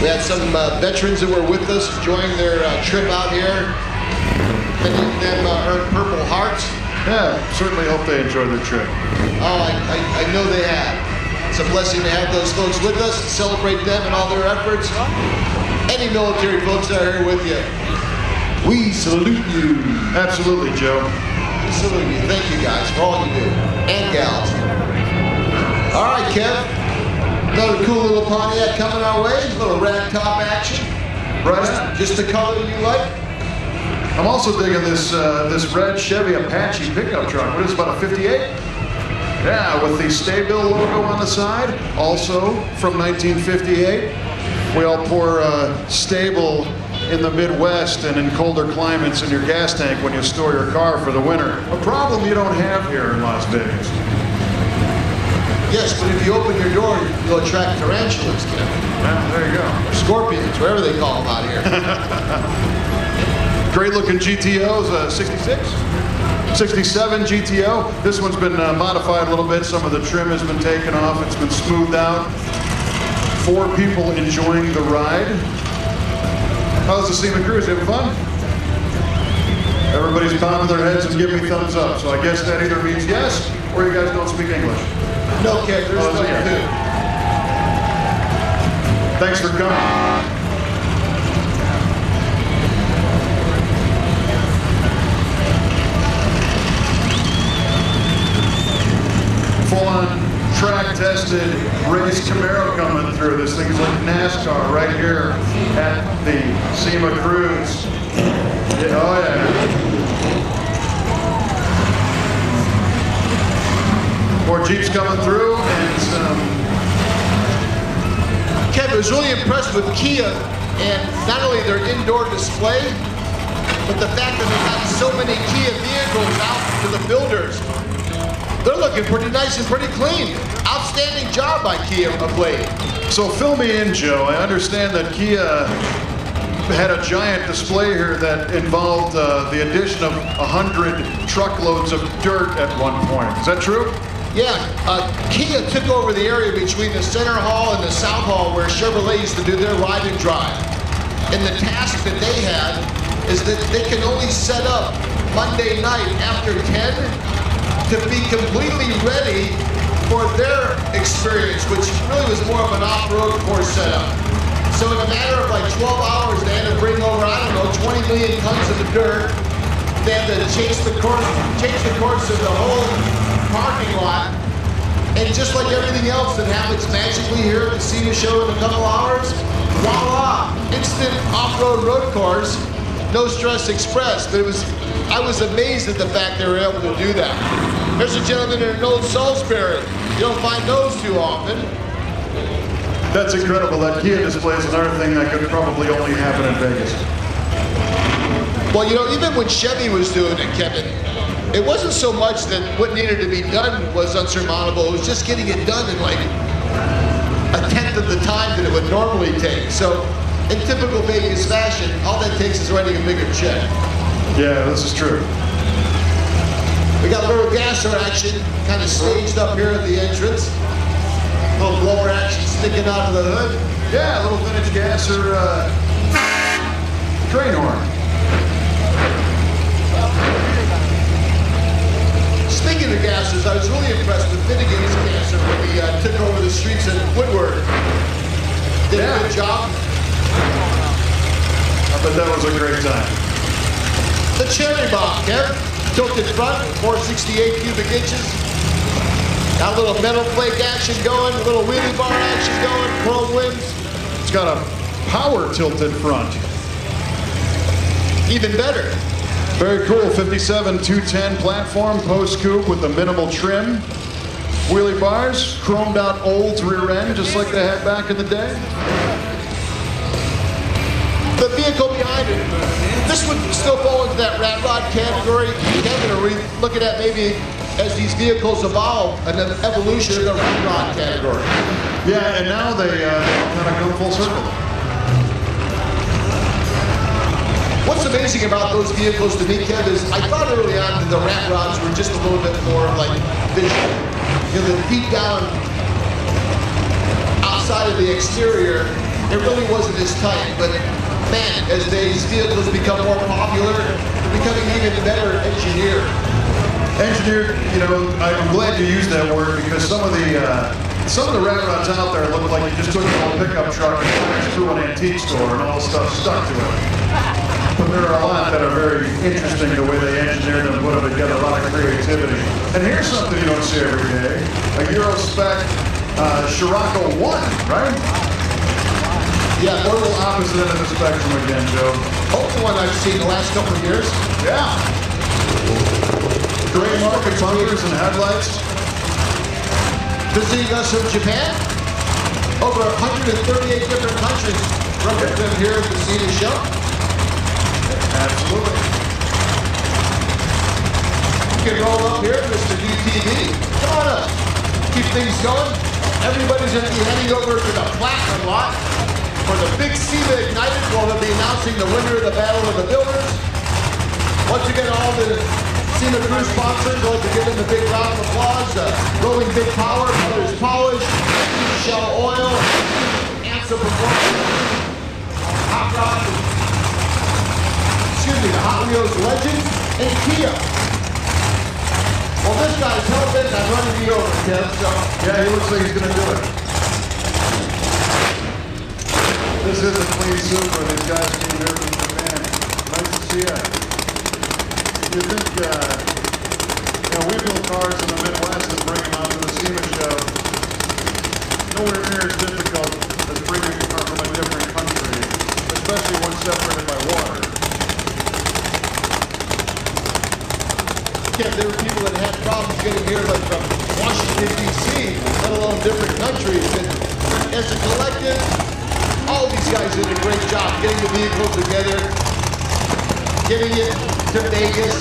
We had some veterans that were with us enjoying their trip out here. Many of them earned Purple Hearts. Yeah, certainly hope they enjoyed their trip. Oh, I know they have. It's a blessing to have those folks with us, to celebrate them and all their efforts. Any military folks that are here with you, we salute you. Absolutely, Joe. We salute you. Thank you guys for all you do. And gals. All right, Kev. Another cool little Pontiac coming our way. A little rag top action. Right. Just the color you like. I'm also digging this this red Chevy Apache pickup truck. What is it, about a 58? Yeah, with the Staybill logo on the side. Also from 1958. We all pour Stable in the Midwest and in colder climates in your gas tank when you store your car for the winter. A problem you don't have here in Las Vegas. Yes, but if you open your door, you'll attract tarantulas, Kevin. Yeah, there you go. Or scorpions, wherever they call them out here. Great looking GTOs, 66? 67 GTO. This one's been modified a little bit. Some of the trim has been taken off. It's been smoothed out. 4 people enjoying the ride. How's the SEMA cruise? Having fun? Everybody's pounding their heads and giving me thumbs up. So I guess that either means yes, or you guys don't speak English. No, Kev, there's no okay. Thanks for coming. Full-on track-tested race Camaro coming through. This thing's like NASCAR right here at the SEMA Cruise. Yeah, oh yeah. More Jeeps coming through, and Kev, I was really impressed with Kia, and not only their indoor display, but the fact that they got so many Kia vehicles out to the builders. They're looking pretty nice and pretty clean. Outstanding job by Kia of late. So fill me in, Joe. I understand that Kia had a giant display here that involved the addition of 100 truckloads of dirt at one point. Is that true? Yeah, Kia took over the area between the Center Hall and the South Hall where Chevrolet used to do their ride and drive. And the task that they had is that they can only set up Monday night after 10 to be completely ready for their experience, which really was more of an off-road course setup. So in a matter of like 12 hours, they had to bring over, I don't know, 20 million tons of the dirt. They had to change the course of the whole parking lot. And just like everything else that happens magically here at the SEMA show in a couple hours, voila, instant off-road road course, no stress express. But I was amazed at the fact they were able to do that. There's a gentleman in an old Salisbury. You don't find those too often. That's incredible. That Kia display is another thing that could probably only happen in Vegas. Well, you know, even when Chevy was doing it, Kevin, it wasn't so much that what needed to be done was unsurmountable. It was just getting it done in like a tenth of the time that it would normally take. So in typical Vegas fashion, all that takes is writing a bigger check. Yeah, this is true. We got a little gasser action kind of staged up here at the entrance. A little blower action sticking out of the hood. Yeah, a little vintage gasser train horn. Speaking of gassers, I was really impressed with Finnegan's gasser when we took over the streets in Woodward. Did a good job. I bet that was a great time. The cherry bomb, Kev. Tilted front, 468 cubic inches. Got a little metal flake action going, a little wheelie bar action going, chrome rims. It's got a power tilted front. Even better. Very cool, 57 210 platform, post coupe with the minimal trim. Wheelie bars, chromed out Olds rear end, just like they had back in the day. The vehicle behind it, this would still fall into that rat rod category. Kevin, are we looking at maybe, as these vehicles evolve, an evolution in the rat rod category? Yeah, and now they kind of come full circle. What's amazing about those vehicles to me, Kev, is I thought early on that the rat rods were just a little bit more like visual. You know, the deep down outside of the exterior, it really wasn't as tight. But man, as these vehicles become more popular, they're becoming even better engineered. Engineered, you know, I'm glad you used that word because some of the ramrods out there look like you just took an old pickup truck and crashed through an antique store and all the stuff stuck to it. But there are a lot that are very interesting the way they engineered them and put them together, a lot of creativity. And here's something you don't see every day, a Euro spec Scirocco 1, right? Yeah, Total opposite end of the spectrum again, Joe. Only one I've seen the last couple of years. Yeah. Gray market bumpers and headlights. Visiting us from Japan, over 138 different countries represented here at the SEMA show. Absolutely. You can roll up here, Mr. UTV. Come on up. Keep things going. Everybody's going to be heading over to the Platinum lot for the big SEMA Ignited. We'll be announcing the winner of the Battle of the Builders. Once again, all the SEMA crew sponsors, I'd like to give them a big round of applause. Rolling Big Power, Brothers Polish, Shell Oil, Answer Performance, Hot Rod, the Hot Wheels Legend, and Kia. Well, this guy's hell-bent on running me over, Kev, so. Yeah, he looks like he's going to do it. This is a clean super. These guys came here from Japan. Nice to see you. You think, we build cars in the Midwest and bring them out to the SEMA show. Nowhere near as difficult as bringing a car from a different country, especially one separated by water. Yeah, there were people that had problems getting here, like from Washington, D.C., let alone different countries. And as a collective, all these guys did a great job getting the vehicles together, getting it to Vegas.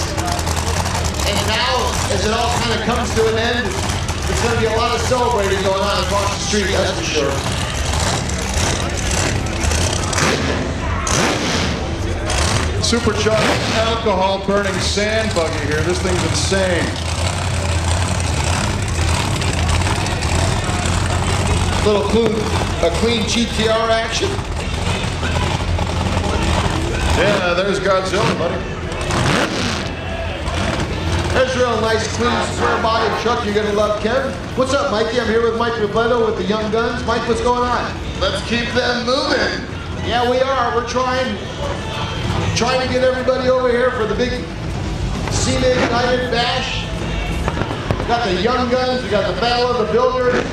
And now, as it all kind of comes to an end, there's going to be a lot of celebrating going on across the street, that's for sure. Supercharged alcohol burning sand buggy here. This thing's insane. Little clean GTR action. Yeah, there's Godzilla, buddy. There's a real nice, clean, square body truck you're gonna love, Kev. What's up, Mikey? I'm here with Mike Robledo with the Young Guns. Mike, what's going on? Let's keep them moving. Yeah, we are. We're trying to get everybody over here for the big SEMA Ignited Bash. We got the Young Guns, we got the Battle of the Builders.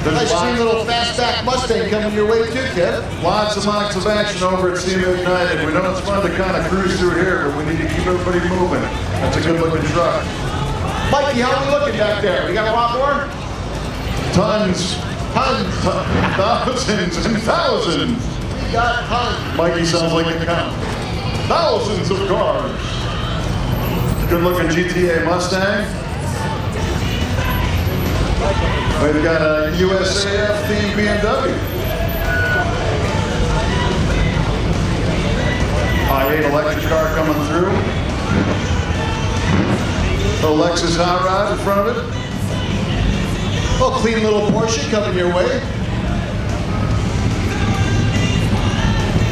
Nice clean little fastback Mustang coming your way too, Kev. Lots of action over at SEMA Ignited. We know it's fun to kind of cruise through here, but we need to keep everybody moving. That's a good looking truck. Mikey, how are we looking back there? We got a lot more? Tons. Thousands and thousands. We got tons. Mikey sounds like a count. Thousands of cars. Good looking GTA Mustang. We've got a USAF themed BMW. I-8 electric car coming through. A Lexus hot rod in front of it. Oh, clean little Porsche coming your way.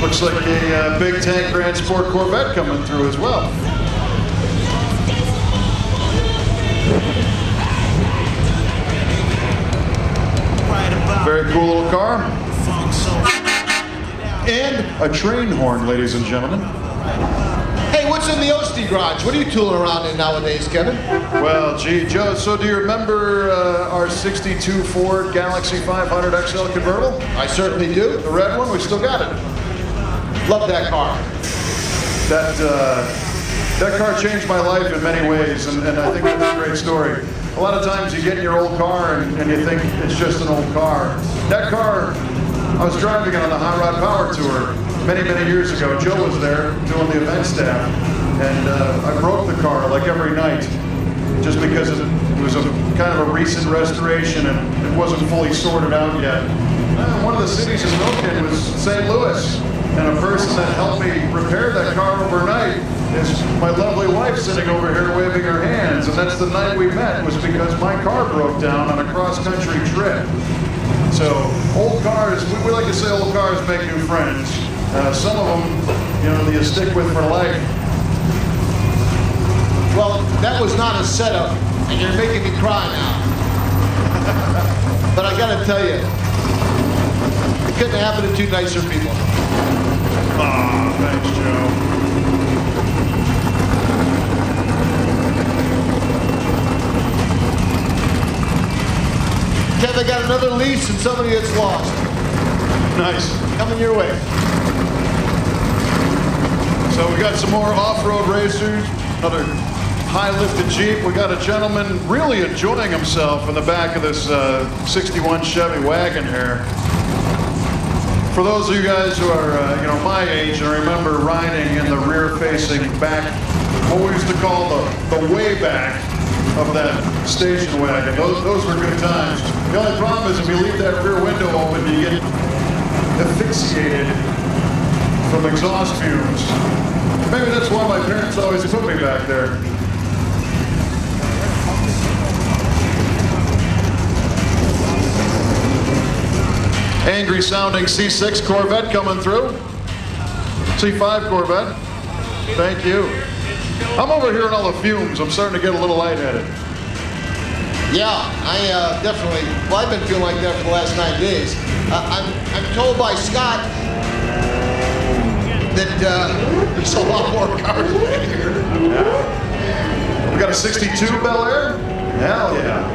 Looks like a big tank Grand Sport Corvette coming through as well. Very cool little car. And a train horn, ladies and gentlemen. Hey, what's in the Ostie garage? What are you tooling around in nowadays, Kevin? Well, gee, Joe, so do you remember our 62 Ford Galaxy 500 XL convertible? I certainly do. The red one? We still got it. Love that car. That car changed my life in many ways, and I think that's a great story. A lot of times you get in your old car and you think it's just an old car. That car, I was driving it on the Hot Rod Power Tour many years ago. Joe was there doing the event staff, and I broke the car like every night just because it was a kind of a recent restoration and it wasn't fully sorted out yet. One of the cities it broke in was St. Louis, and a person that helped me repair that car overnight is my lovely wife sitting over here waving her hands, and that's the night we met, was because my car broke down on a cross-country trip. So old cars, we like to say old cars make new friends. Some of them, you know, you stick with for life. Well, that was not a setup, and you're making me cry now. But I gotta tell you, it couldn't happen to two nicer people. Ah, thanks, Joe. Kev, I got another lease and somebody that's lost. Nice. Coming your way. So we got some more off-road racers, another high-lifted Jeep. We got a gentleman really enjoying himself in the back of this 61 Chevy wagon here. For those of you guys who are, you know, my age and remember riding in the rear-facing back, what we used to call the way back of that station wagon, those were good times. The only problem is if you leave that rear window open, you get asphyxiated from exhaust fumes. Maybe that's why my parents always put me back there. Angry sounding C6 Corvette coming through. C5 Corvette. Thank you. I'm over here in all the fumes. I'm starting to get a little lightheaded. Yeah, I definitely, well, I've been feeling like that for the last 9 days. I'm told by Scott that there's a lot more cars back here. Yeah. We got a 62 Bel Air? Hell yeah.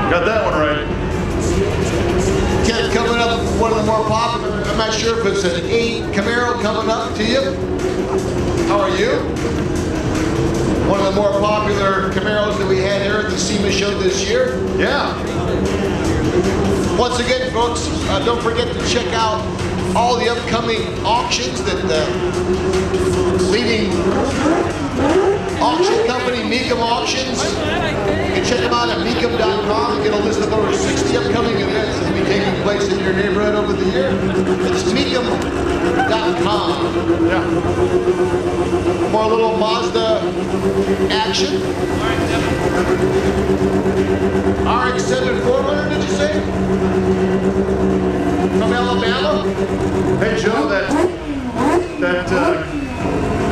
Got that one right. Ken, coming up, one of the more popular, I'm not sure if it's an 8 Camaro coming up to you. How are you? One of the more popular Camaros that we had here at the SEMA show this year. Yeah. Once again, folks, don't forget to check out all the upcoming auctions that the leading auction company, Mecum Auctions. You can check them out at mecum.com and get a list of over 60 upcoming events that will be taking place in your neighborhood over the year. It's mecum.com. Yeah. For a little Mazda action. RX-7 4-wheeler, did you say? From Alabama? Hey Joe, that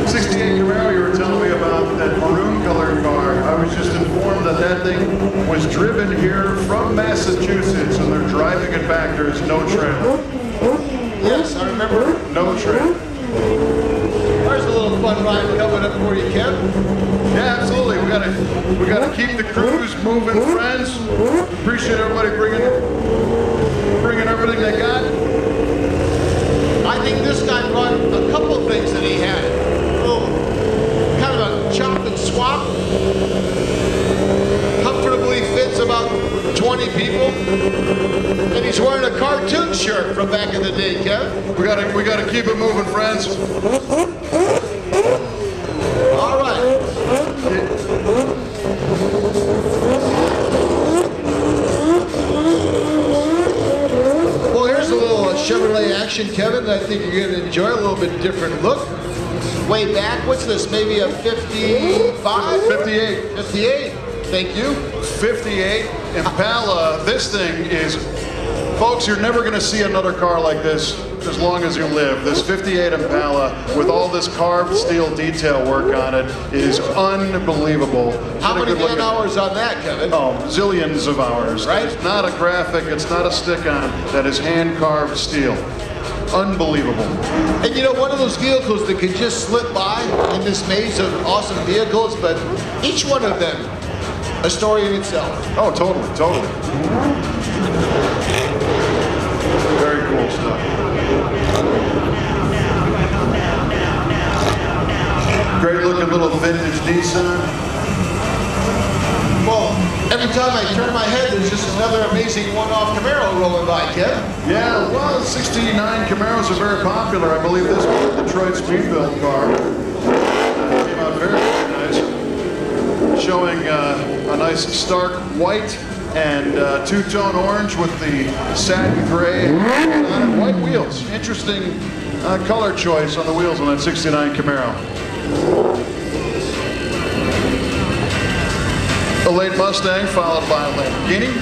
68 Camaro you were telling me about, that maroon colored car, I was just informed that that thing was driven here from Massachusetts and they're driving it back. There's no trailer. Yes, I remember. No trailer. There's a little fun ride coming up for you, Ken. Yeah, absolutely. We gotta keep the cruise moving, friends. Appreciate everybody bringing everything they got. I think this guy brought a couple of things that he had. Oh, kind of a chop and swap. Comfortably fits about 20 people. And he's wearing a cartoon shirt from back in the day, Kev. We gotta keep it moving, friends. All right. Well, here's a little Chevrolet action, Kevin. I think you're going to enjoy a little bit different look. Way back, what's this? Maybe a 55? 58. 58. Thank you. 58 Impala. This thing is, folks, you're never going to see another car like this as long as you live. This 58 Impala with all this carved steel detail work on it is unbelievable. How many man hours on that, Kevin? Oh, zillions of hours. Right? It's not a graphic, it's not a stick-on. That is hand-carved steel. Unbelievable. And you know, one of those vehicles that can just slip by in this maze of awesome vehicles, but each one of them a story in itself. Oh, totally. Very cool stuff. Great looking little vintage Nissan. Well, every time I turn my head, there's just another amazing one-off Camaro rolling by, Kev. Yeah, well, 69 Camaros are very popular. I believe this was a Detroit Speedbuilt car. Came out very nice. Showing a nice stark white and two-tone orange with the satin gray and white wheels. Interesting color choice on the wheels on that 69 Camaro. A late Mustang followed by a Lamborghini.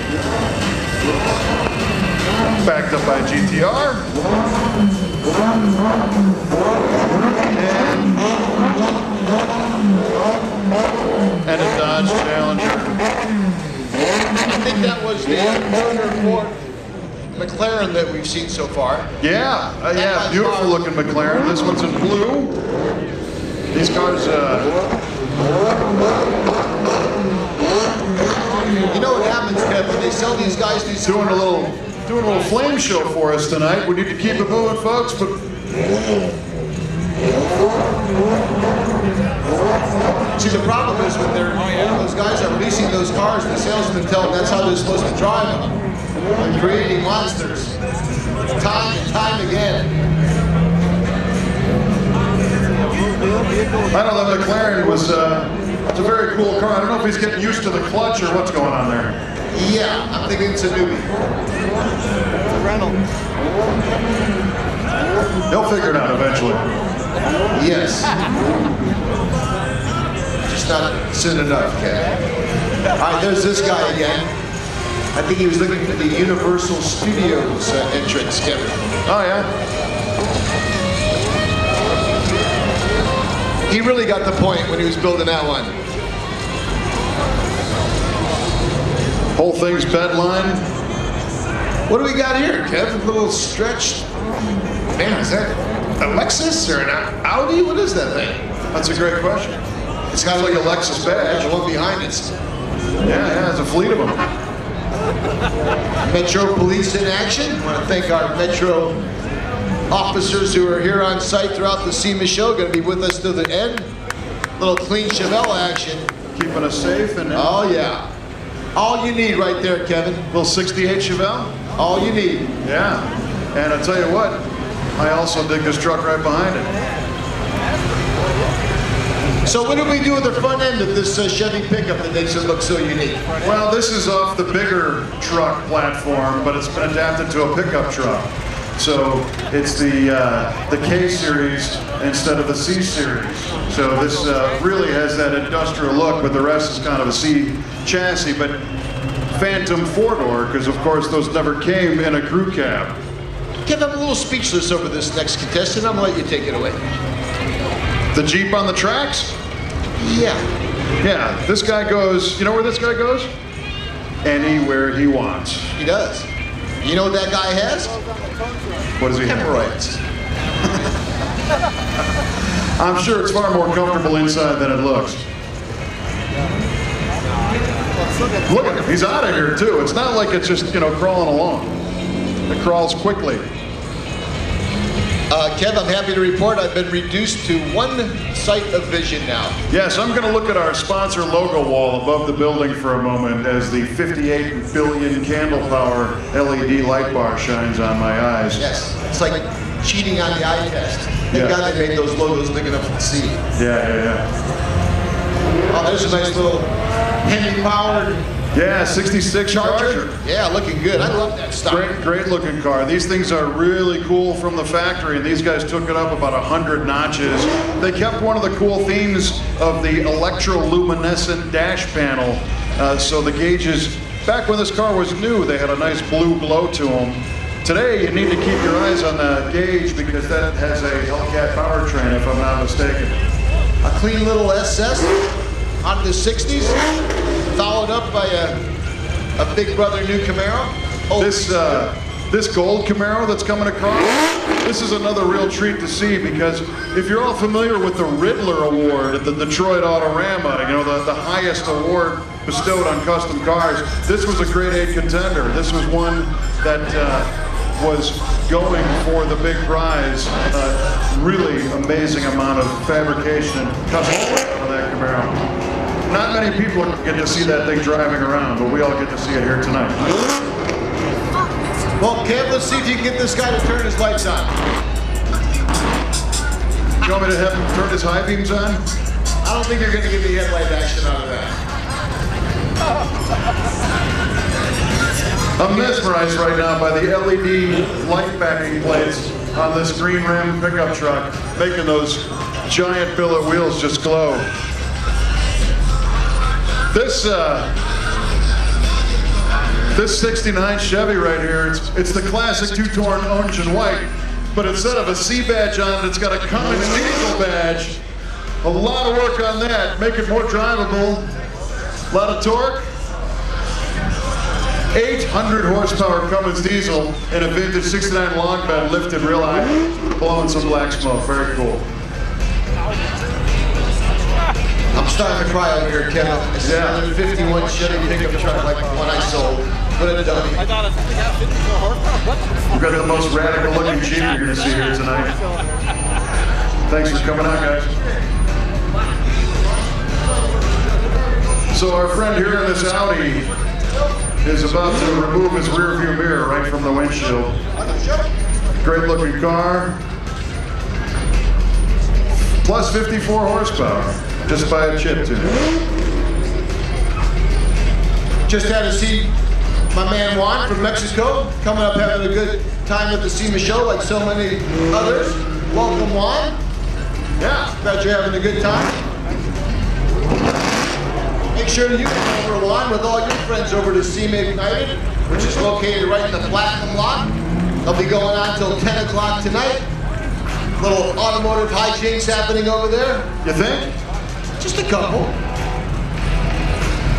Backed up by GTR. And a Dodge Challenger. I think that was the third or fourth McLaren that we've seen so far. Yeah, yeah, beautiful looking McLaren. This one's in blue. These cars, You know what happens, Kev, when they sell these guys these doing a little flame show for us tonight. We need to keep it moving, folks. But see, the problem is when those guys are releasing those cars, the salesmen tell them that's how they're supposed to drive them. They're creating monsters, time and time again. I don't know, the McLaren was it's a very cool car. I don't know if he's getting used to the clutch or what's going on there. Yeah, I'm thinking it's a newbie. It's a rental. He'll figure it out eventually. Yes. Just not soon enough, Kev. All right, there's this guy again. I think he was looking for the Universal Studios entrance, Kevin. Oh, yeah? He really got the point when he was building that one. Whole thing's bed line. What do we got here, Kev? A little stretched. Man, is that a Lexus or an Audi? What is that thing? That's a great question. It's got like a Lexus badge. The one behind it. Yeah, there's a fleet of them. Metro Police in action. I want to thank our Metro officers who are here on site throughout the SEMA show. Going to be with us to the end. Little clean Chevelle action. Keeping us safe and Oh yeah. All you need right there, Kevin. little 68 Chevelle. All you need. Yeah. And I'll tell you what, I also dig this truck right behind it. So what did we do with the front end of this Chevy pickup that makes it look so unique? Well, this is off the bigger truck platform, but it's been adapted to a pickup truck. So it's the K series instead of the C series. So this really has that industrial look, but the rest is kind of a C chassis, but Phantom four-door, because of course those never came in a crew cab. Kev, I'm a little speechless over this next contestant. I'm gonna let you take it away. The Jeep on the tracks? Yeah. Yeah, this guy goes, you know where this guy goes? Anywhere he wants. He does. You know what that guy has? What does he have? Hemorrhoids. I'm sure it's far more comfortable inside than it looks. Look at him, he's out of here too. It's not like it's just, crawling along. It crawls quickly. Kev, I'm happy to report I've been reduced to one sight of vision now. Yes, I'm going to look at our sponsor logo wall above the building for a moment as the 58 billion candle power LED light bar shines on my eyes. Yes, it's like cheating on the eye test. Thank Yeah. God they made those logos big enough to see. Yeah. Oh, there's a nice little Hemi-powered Yeah, 66 Charger. Yeah, looking good. I love that stuff. Great looking car. These things are really cool from the factory, and these guys took it up about 100 notches. They kept one of the cool themes of the electroluminescent dash panel. So the gauges, back when this car was new, they had a nice blue glow to them. Today, you need to keep your eyes on the gauge because that has a Hellcat powertrain, if I'm not mistaken. A clean little SS out of the 60s, followed up by a big brother new Camaro. Oh, This gold Camaro that's coming across, this is another real treat to see because if you're all familiar with the Riddler Award at the Detroit Autorama, the highest award bestowed on custom cars, this was a grade 8 contender. This was one that was going for the big prize. Really amazing amount of fabrication and custom on that Camaro. Not many people get to see that thing driving around, but we all get to see it here tonight. Well, Kev, let's see if you can get this guy to turn his lights on. You want me to have him turn his high beams on? I don't think you're going to get the headlight action out of that. I'm mesmerized right now by the LED light backing plates on this green rim pickup truck, making those giant billet wheels just glow. This 69 Chevy right here, it's the classic two-tone orange and white, but instead of a C badge on it, it's got a Cummins diesel badge. A lot of work on that, make it more drivable. A lot of torque. 800 horsepower Cummins diesel in a vintage 69 long bed lifted real high, blowing some black smoke. Very cool. I'm starting to cry over here, Kevin. It's a 51 Chevy pickup truck like the one I sold. What a dummy. I thought it got 54 horsepower. What the fuck? We've got the most radical looking Jeep you're going to see here tonight. Thanks for coming out, guys. So our friend here in this Audi is about to remove his rear view mirror right from the windshield. Great looking car. Plus 54 horsepower, just by a chip tune. Just had to see my man Juan from Mexico coming up having a good time at the SEMA show like so many others. Welcome, Juan. Yeah, glad you're having a good time. Make sure that you come over, Juan, with all your friends over to SEMA Ignited, which is located right in the Platinum lot. They'll be going on till 10 o'clock tonight. Little automotive hijinks happening over there. You think? Just a couple.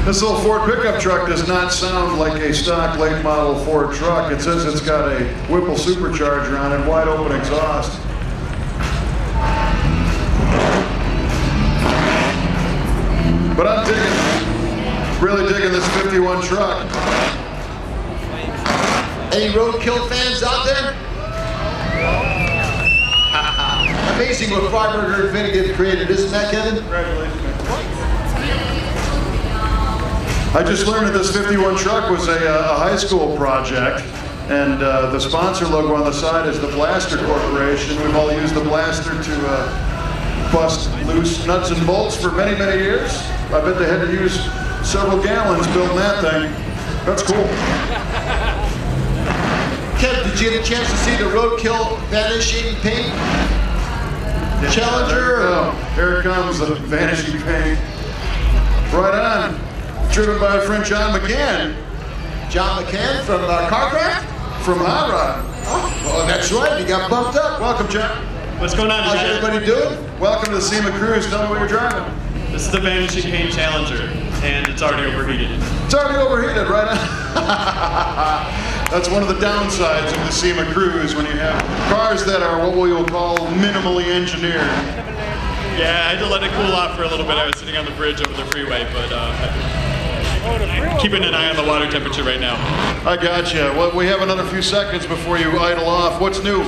This little Ford pickup truck does not sound like a stock late model Ford truck. It says it's got a Whipple supercharger on it, wide open exhaust. But I'm really digging this 51 truck. Any roadkill fans out there? Amazing what Freiburger and Finnegan created, isn't that, Kevin? Congratulations, man. I just learned that this 51 truck was a high school project, and the sponsor logo on the side is the Blaster Corporation. We've all used the Blaster to bust loose nuts and bolts for many, many years. I bet they had to use several gallons building that thing. That's cool. Kev, did you get a chance to see the roadkill vanishing paint? Challenger? Here it comes, the vanishing paint. Right on. Driven by our friend John McCann. John McCann from Carcraft? From Hot Rod. Oh, that's right, you got bumped up. Welcome, John. What's going on, How's guys? everybody doing? Welcome to the SEMA Cruise. Tell me what you're driving. This is the Vanishing Paint Challenger, and it's already overheated. It's already overheated, right on. That's one of the downsides of the SEMA Cruise when you have cars that are what we will call minimally engineered. Yeah, I had to let it cool off for a little bit. I was sitting on the bridge over the freeway, but keeping an eye on the water temperature right now. I gotcha. Well, we have another few seconds before you idle off. What's new?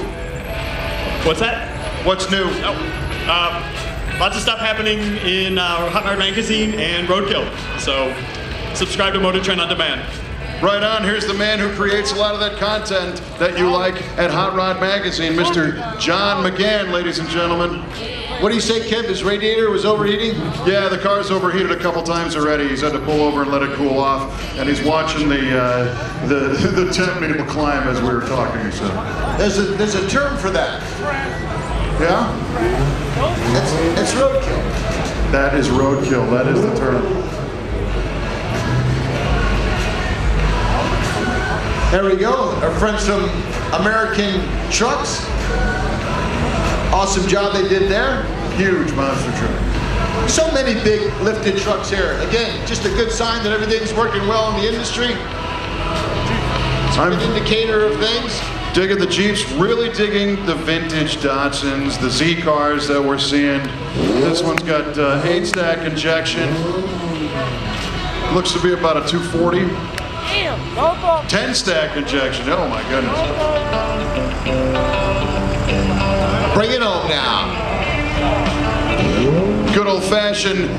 What's that? What's new? Oh, lots of stuff happening in Hot Rod Magazine and Roadkill. So subscribe to Motor Trend on Demand. Right on. Here's the man who creates a lot of that content that you like at Hot Rod Magazine, Mr. John McGann, ladies and gentlemen. What do you say, Kev? His radiator was overheating? Yeah, the car's overheated a couple times already. He's had to pull over and let it cool off, and he's watching the temp needle climb as we were talking. So There's a term for that. yeah, It's roadkill. that is roadkill. That is the term. There we go. Our friends from American Trucks. Awesome job they did there. Huge monster truck. So many big lifted trucks here. Again, just a good sign that everything's working well in the industry. It's I'm an indicator of things. digging the Jeeps, really digging the vintage Datsuns, the Z cars that we're seeing. This one's got 8-stack injection. Looks to be about a 240. 10-stack injection. Oh my goodness. Bring it home now. Good old-fashioned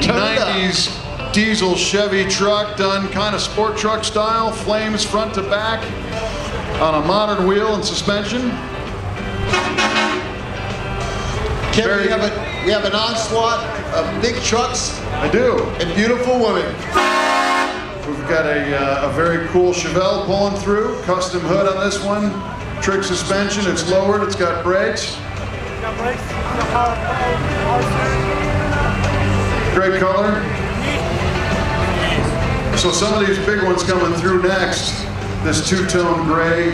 90s diesel Chevy truck, done kind of sport truck style, flames front to back, on a modern wheel and suspension. Kevin, we have an onslaught of big trucks I do. and beautiful women. We've got a very cool Chevelle pulling through, custom hood on this one, trick suspension, it's lowered, it's got brakes. Great color. So some of these big ones coming through next. This two-tone gray